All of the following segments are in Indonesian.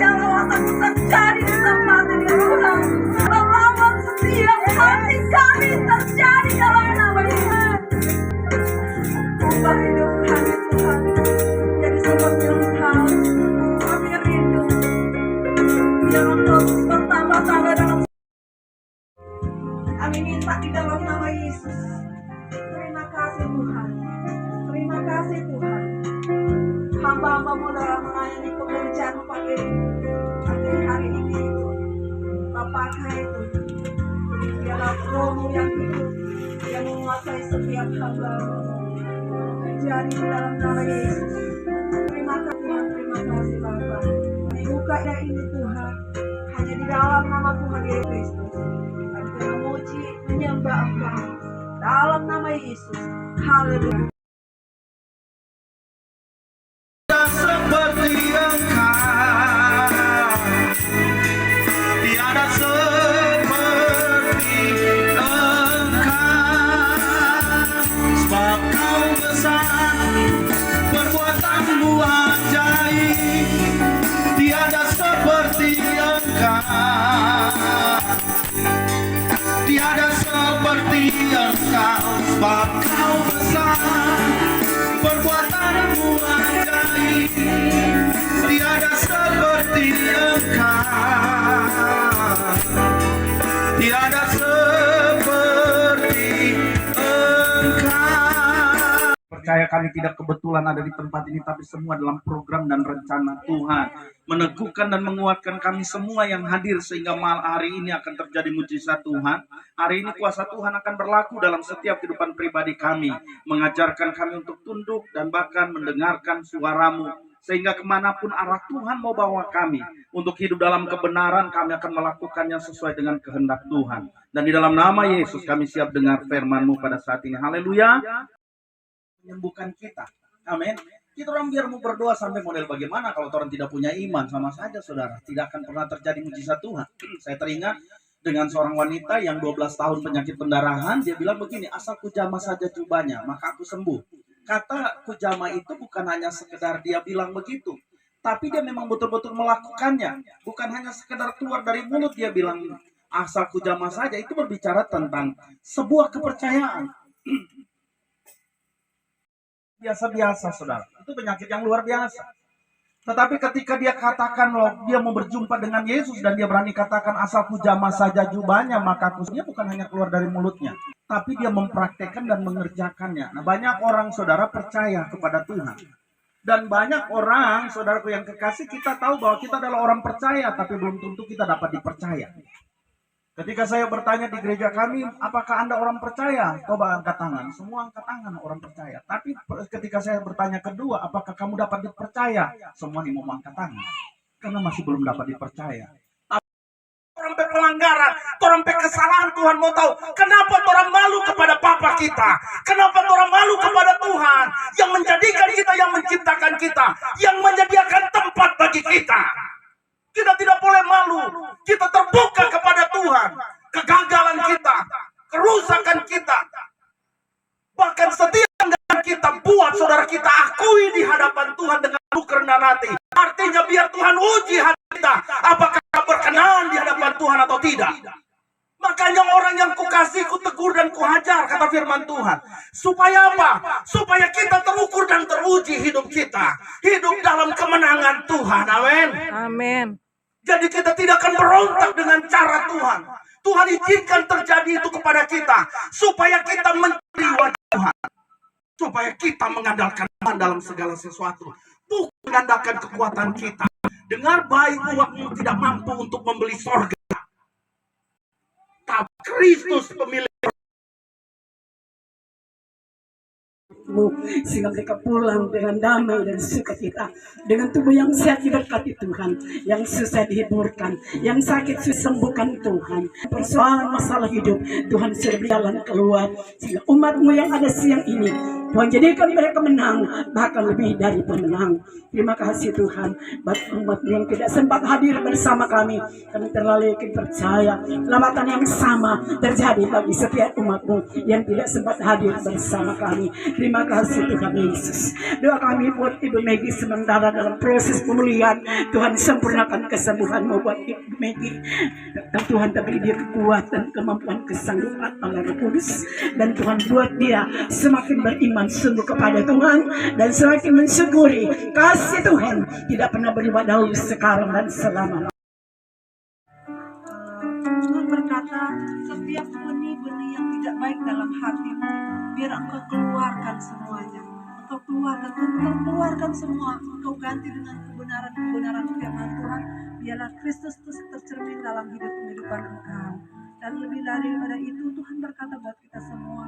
yang kuasamu terjadi di tempat ini Tuhan. Selamat setiap hati kami terjadi dalam nama Yesus. Ubah hidup kami Tuhan, jadi seperti Engkau. Kami rindu biar Engkau bertambah-tambah dalam. Kami minta di dalam nama Yesus. Terima kasih Tuhan. Terima kasih Tuhan. Hamba-hambamu dalam melayani pekerjaan pagi hari ini itu. Bapaknya itu. Biarlah Roh-Mu yang hidup yang menguasai setiap hamba. Jadi dalam nama Yesus. Terima kasih Tuhan. Terima kasih Bapak. Kami buka ini Tuhan. Hanya di dalam nama Tuhan Yesus Kristus. Memuji, menyembah Engkau dalam nama Yesus. Haleluya. Seperti Engkau, tiada seperti Engkau, sebab Kau besar, perbuatanmu ajaib, tiada seperti Engkau. Tiada seperti Engkau, sebab Kau besar, perbuatanmu ajaib, tiada seperti Engkau, tiada seperti Engkau. Percaya kami tidak kebetulan ada di tempat ini, tapi semua dalam program dan rencana Tuhan. Meneguhkan dan menguatkan kami semua yang hadir sehingga malam hari ini akan terjadi mujizat Tuhan. Hari ini kuasa Tuhan akan berlaku dalam setiap kehidupan pribadi kami, mengajarkan kami untuk tunduk dan bahkan mendengarkan suara-Mu, sehingga kemanapun arah Tuhan mau bawa kami untuk hidup dalam kebenaran, kami akan melakukannya sesuai dengan kehendak Tuhan. Dan di dalam nama Yesus kami siap dengar firman-Mu pada saat ini. Haleluya. Menyembuhkan kita. Amin. Kita orang biar mau berdoa sampai model bagaimana kalau orang tidak punya iman, sama saja saudara, tidak akan pernah terjadi mujizat Tuhan. Saya teringat dengan seorang wanita yang 12 tahun penyakit pendarahan, dia bilang begini, asal kujama saja jubahnya maka aku sembuh. Kata kujama itu bukan hanya sekedar dia bilang begitu, tapi dia memang betul-betul melakukannya. Bukan hanya sekedar keluar dari mulut dia bilang asal kujama saja, itu berbicara tentang sebuah kepercayaan. Biasa-biasa saudara, itu penyakit yang luar biasa. Tetapi ketika dia katakan loh, dia mau berjumpa dengan Yesus dan dia berani katakan asal kujama saja jubahnya maka aku, dia bukan hanya keluar dari mulutnya, tapi dia mempraktekkan dan mengerjakannya. Nah, banyak orang saudara percaya kepada Tuhan. Dan banyak orang saudaraku yang kekasih, kita tahu bahwa kita adalah orang percaya, tapi belum tentu kita dapat dipercaya. Ketika saya bertanya di gereja kami, apakah Anda orang percaya? Coba angkat tangan. Semua angkat tangan orang percaya. Tapi ketika saya bertanya kedua, apakah kamu dapat dipercaya? Semua nih mau angkat tangan. Karena masih belum dapat dipercaya. Orang pelanggaran, orang kesalahan Tuhan mau tahu. Kenapa orang malu kepada Papa kita? Kenapa orang malu kepada Tuhan? Yang menjadikan kita, yang menciptakan kita. Yang menyediakan tempat bagi kita. Kita tidak boleh malu. Kita terbuka kepada Tuhan. Kegagalan kita, kerusakan kita, bahkan setiap yang kita buat, saudara kita akui di hadapan Tuhan dengan kerendahan hati. Artinya biar Tuhan uji hati kita, apakah berkenan di hadapan Tuhan atau tidak. Makanya orang yang kukasih, kutegur dan kuhajar, kata firman Tuhan. Supaya apa? Supaya kita terukur dan teruji hidup kita. Hidup dalam kemenangan Tuhan. Amin. Amin. Jadi kita tidak akan berontak dengan cara Tuhan. Tuhan izinkan terjadi itu kepada kita. Supaya kita mencari wajah Tuhan. Supaya kita mengandalkan Tuhan dalam segala sesuatu. Bukan mengandalkan kekuatan kita. Dengar baik, uangmu tidak mampu untuk membeli sorga. Tapi Kristus pemilik, sehingga mereka pulang dengan damai dan sukacita, dengan tubuh yang sehat diberkati Tuhan, yang susah dihiburkan, yang sakit disembuhkan Tuhan. Persoalan masalah hidup Tuhan sudah berjalan keluar, sehingga umat-Mu yang ada siang ini Tuhan jadikan mereka menang, bahkan lebih dari pemenang. Terima kasih Tuhan, bagi umat yang tidak sempat hadir bersama kami terlalu yakin percaya keselamatan yang sama terjadi bagi setiap umat-Mu yang tidak sempat hadir bersama kami. Terima Terima kasih Tuhan Yesus. Doa kami buat Ibu Megi sementara dalam proses pemulihan. Tuhan sempurnakan kesembuhan-Mu buat Ibu Megi. Dan Tuhan beri dia kekuatan, kemampuan, kesanggupan oleh Roh Kudus. Dan Tuhan buat dia semakin beriman sungguh kepada Tuhan. Dan semakin mensyukuri kasih Tuhan tidak pernah berubah dahulu, sekarang dan selama-lamanya. Tuhan berkata, setiap benih-benih yang tidak baik dalam hatimu, biar engkau keluarkan semuanya. Engkau keluarkan, engkau keluarkan semua. Engkau ganti dengan kebenaran-kebenaran firman Tuhan. Biarlah Kristus tercermin dalam kehidupan engkau. Dan lebih daripada itu, Tuhan berkata buat kita semua,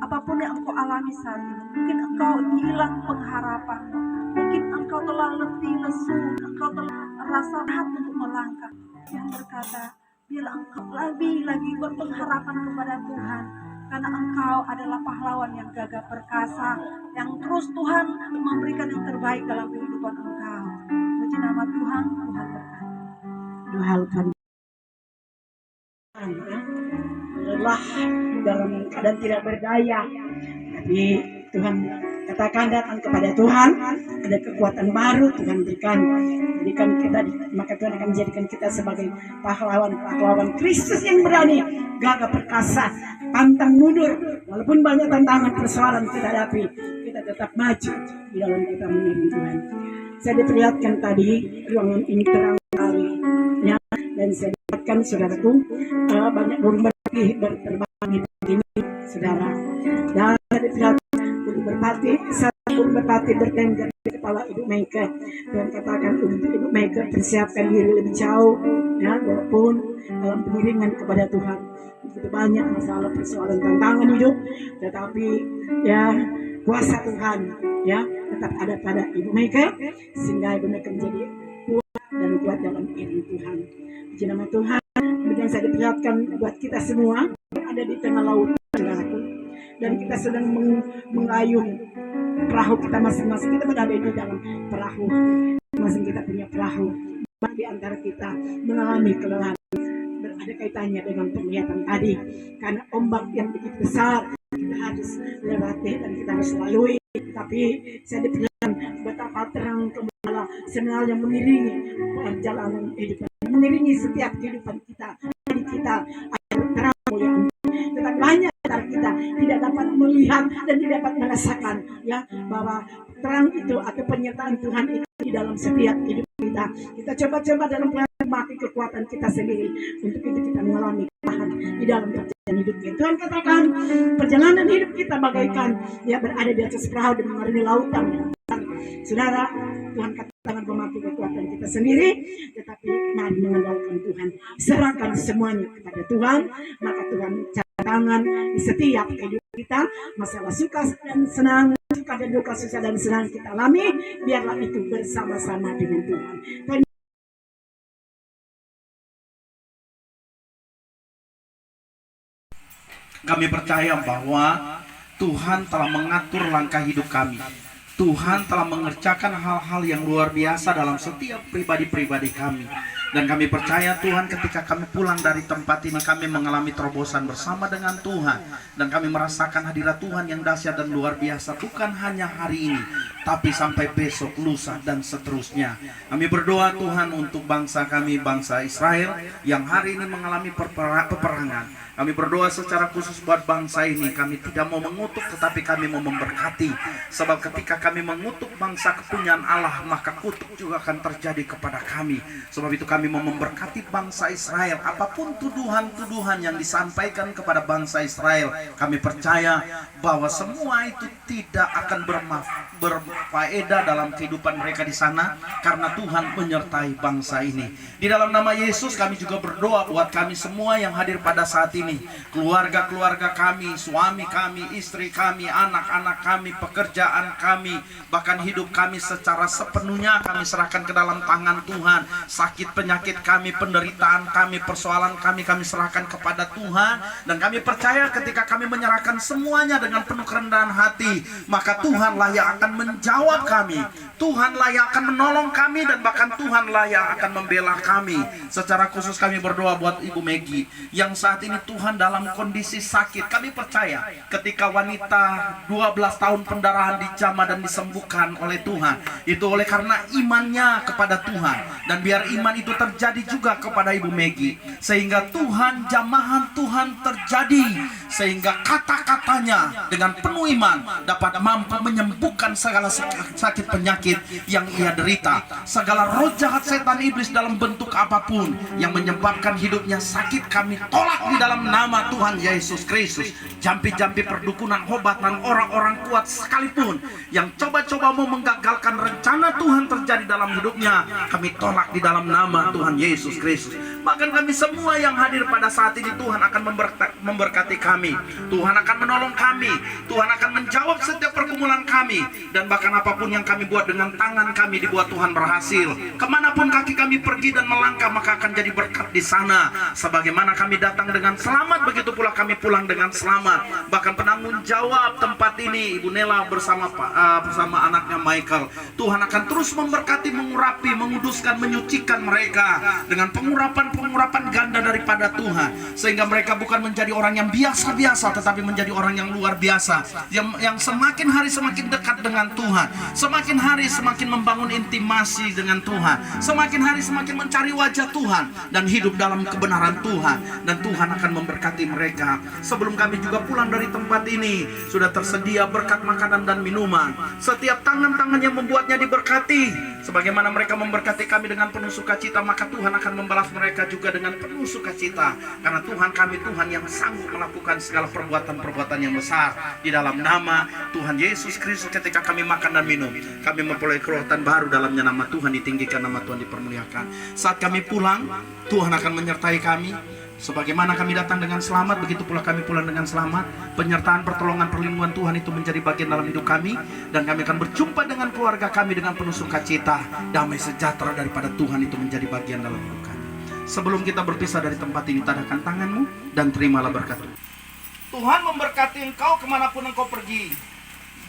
apapun yang engkau alami saat ini, mungkin engkau hilang pengharapanmu, mungkin engkau telah letih, lesu, engkau telah rasa berat untuk melangkah. Yang berkata, biarlah engkau lebih lagi berpengharapan kepada Tuhan, karena engkau adalah pahlawan yang gagah perkasa, yang terus Tuhan memberikan yang terbaik dalam kehidupan engkau. Puji nama Tuhan, Tuhan berkati. Dua hal kami lelah dalam keadaan tidak berdaya, tapi Tuhan katakan datang kepada Tuhan, ada kekuatan baru Tuhan berikan kita, maka Tuhan akan menjadikan kita sebagai pahlawan Kristus yang berani, gagah perkasa, pantang mundur. Walaupun banyak tantangan persoalan kita hadapi, kita tetap maju di dalam kita mengiring Tuhan. Saya diperlihatkan tadi ruangan ini terang sekali, ya, dan saya dapatkan saudaraku banyak burung merpati berterbang di sini, saudara. Dan saya diperlihatkan burung merpati, satu burung merpati bertengger di kepala Ibu Mega. Dan katakan untuk Ibu Mega persiapkan diri lebih jauh, ya, walaupun dalam pengiringan kepada Tuhan. Begitu banyak masalah, persoalan, tantangan hidup, tetapi ya kuasa Tuhan ya tetap ada pada Ibu Mega, sehingga Ibu Mega menjadi kuat dan kuat dalam iring Tuhan. Puji nama Tuhan. Kemudian saya diperlihatkan buat kita semua yang ada di tengah laut, saudaraku, dan kita sedang mengayun perahu kita masing-masing. Kita berada di dalam perahu, masing kita punya perahu. Di antara kita mengalami kelelahan, ada kaitannya dengan penglihatan tadi, karena ombak yang begitu besar kita harus lewati dan kita harus lalui. Tapi saya diperlihatkan betapa terang gembala sinyal yang mengiringi perjalanan kehidupan, mengiringi setiap kehidupan kita. Jadi kita ada terang mulia, tetapi banyak antara kita tidak dapat melihat dan tidak dapat merasakan ya bahwa terang itu atau penyertaan Tuhan itu di dalam setiap hidup kita. Kita coba-coba dalam memakai kekuatan kita sendiri. Untuk itu kita mengalami kelahan di dalam perjalanan hidup kita. Tuhan katakan perjalanan hidup kita bagaikan ya berada di atas perahu dan mengarungi lautan. Saudara, Tuhan katakan memakai kekuatan kita sendiri, tetapi mari mengandalkan Tuhan. Serahkan semuanya kepada Tuhan, maka Tuhan catat tangan di setiap kehidupan kita. Masalah suka dan senang, suka dan duka, susah dan senang kita alami, biarlah itu bersama-sama dengan Tuhan. Kami percaya bahwa Tuhan telah mengatur langkah hidup kami. Tuhan telah mengerjakan hal-hal yang luar biasa dalam setiap pribadi-pribadi kami. Dan kami percaya Tuhan ketika kami pulang dari tempat ini, kami mengalami terobosan bersama dengan Tuhan. Dan kami merasakan hadirat Tuhan yang dahsyat dan luar biasa. Bukan hanya hari ini, tapi sampai besok, lusa, dan seterusnya. Kami berdoa Tuhan untuk bangsa kami, bangsa Israel, yang hari ini mengalami peperangan. Kami berdoa secara khusus buat bangsa ini. Kami tidak mau mengutuk, tetapi kami mau memberkati. Sebab ketika kami mengutuk bangsa kepunyaan Allah, maka kutuk juga akan terjadi kepada kami. Sebab itu kami mau memberkati bangsa Israel. Apapun tuduhan-tuduhan yang disampaikan kepada bangsa Israel, kami percaya bahwa semua itu tidak akan berfaedah dalam kehidupan mereka di sana, karena Tuhan menyertai bangsa ini. Di dalam nama Yesus kami juga berdoa buat kami semua yang hadir pada saat ini, keluarga-keluarga kami, suami kami, istri kami, anak-anak kami, pekerjaan kami, bahkan hidup kami secara sepenuhnya kami serahkan ke dalam tangan Tuhan. Sakit penyakit kami, penderitaan kami, persoalan kami serahkan kepada Tuhan. Dan kami percaya ketika kami menyerahkan semuanya dengan penuh kerendahan hati, maka Tuhanlah yang akan menjawab kami, Tuhanlah yang akan menolong kami, dan bahkan Tuhanlah yang akan membela kami. Secara khusus kami berdoa buat Ibu Megi yang saat ini Tuhan dalam kondisi sakit. Kami percaya ketika wanita 12 tahun pendarahan dijamah dan disembuhkan oleh Tuhan, itu oleh karena imannya kepada Tuhan. Dan biar iman itu terjadi juga kepada Ibu Megi, sehingga Tuhan, jamahan Tuhan terjadi, sehingga kata-katanya dengan penuh iman dapat mampu menyembuhkan segala sakit penyakit yang ia derita. Segala roh jahat setan iblis dalam bentuk apapun yang menyebabkan hidupnya sakit, kami tolak di dalam nama Tuhan Yesus Kristus. Jampi-jampi perdukunan, hobatan, orang-orang kuat sekalipun yang coba-coba mau menggagalkan rencana Tuhan terjadi dalam hidupnya, kami tolak di dalam nama Tuhan Yesus Kristus. Bahkan kami semua yang hadir pada saat ini, Tuhan akan memberkati kami, Tuhan akan menolong kami, Tuhan akan menjawab setiap pergumulan kami, dan bahkan apapun yang kami buat dengan tangan kami dibuat Tuhan berhasil. Kemanapun kaki kami pergi dan melangkah, maka akan jadi berkat di sana. Sebagaimana kami datang dengan selamat, begitu pula kami pulang dengan selamat. Bahkan penanggung jawab tempat ini, Ibu Nela bersama anaknya Michael, Tuhan akan terus memberkati, mengurapi, menguduskan, menyucikan mereka dengan pengurapan ganda daripada Tuhan, sehingga mereka bukan menjadi orang yang biasa-biasa, tetapi menjadi orang yang luar biasa, yang semakin hari semakin dekat dengan Tuhan, semakin hari semakin membangun intimasi dengan Tuhan, semakin hari semakin mencari wajah Tuhan dan hidup dalam kebenaran Tuhan. Dan Tuhan akan memberkati mereka. Sebelum kami juga pulang dari tempat ini, sudah tersedia berkat makanan dan minuman. Setiap tangan-tangan yang membuatnya diberkati, sebagaimana mereka memberkati kami dengan penuh sukacita, maka Tuhan akan membalas mereka juga dengan penuh sukacita. Karena Tuhan kami Tuhan yang sanggup melakukan segala perbuatan-perbuatan yang besar. Di dalam nama Tuhan Yesus Kristus, ketika kami makan dan minum, kami memperoleh kekuatan baru. Dalamnya nama Tuhan ditinggikan, nama Tuhan dipermuliakan. Saat kami pulang, Tuhan akan menyertai kami. Sebagaimana kami datang dengan selamat, begitu pula kami pulang dengan selamat. Penyertaan, pertolongan, perlindungan Tuhan itu menjadi bagian dalam hidup kami, dan kami akan berjumpa dengan keluarga kami dengan penuh sukacita. Damai sejahtera daripada Tuhan itu menjadi bagian dalam hidup kami. Sebelum kita berpisah dari tempat ini, tadahkan tanganmu dan terimalah berkat Tuhan. Tuhan memberkati engkau kemanapun engkau pergi.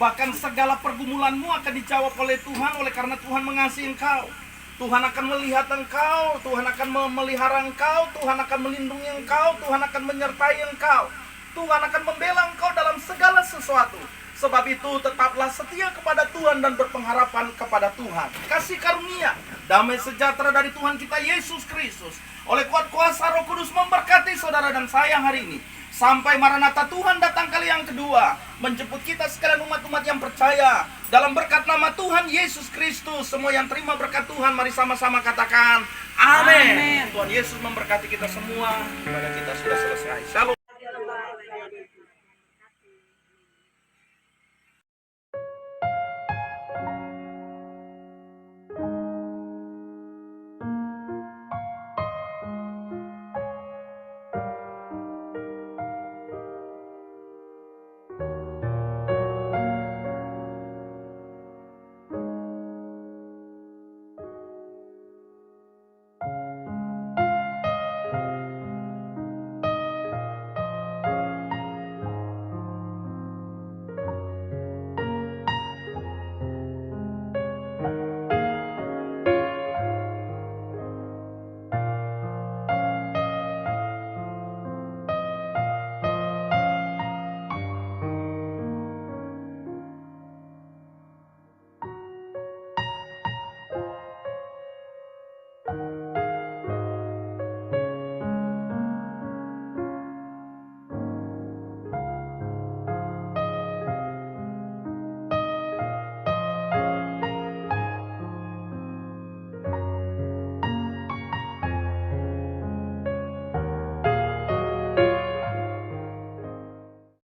Bahkan segala pergumulanmu akan dijawab oleh Tuhan, oleh karena Tuhan mengasihi engkau. Tuhan akan melihat engkau, Tuhan akan memelihara engkau, Tuhan akan melindungi engkau, Tuhan akan menyertai engkau, Tuhan akan membela engkau dalam segala sesuatu. Sebab itu tetaplah setia kepada Tuhan dan berpengharapan kepada Tuhan. Kasih karunia, damai sejahtera dari Tuhan kita Yesus Kristus, oleh kuat kuasa Roh Kudus memberkati saudara dan saya hari ini. Sampai Maranatha Tuhan datang kali yang kedua, menjemput kita sekalian umat-umat yang percaya. Dalam berkat nama Tuhan Yesus Kristus, semua yang terima berkat Tuhan, mari sama-sama katakan amin. Tuhan Yesus memberkati kita semua. Ibadah kita sudah selesai. Shalom.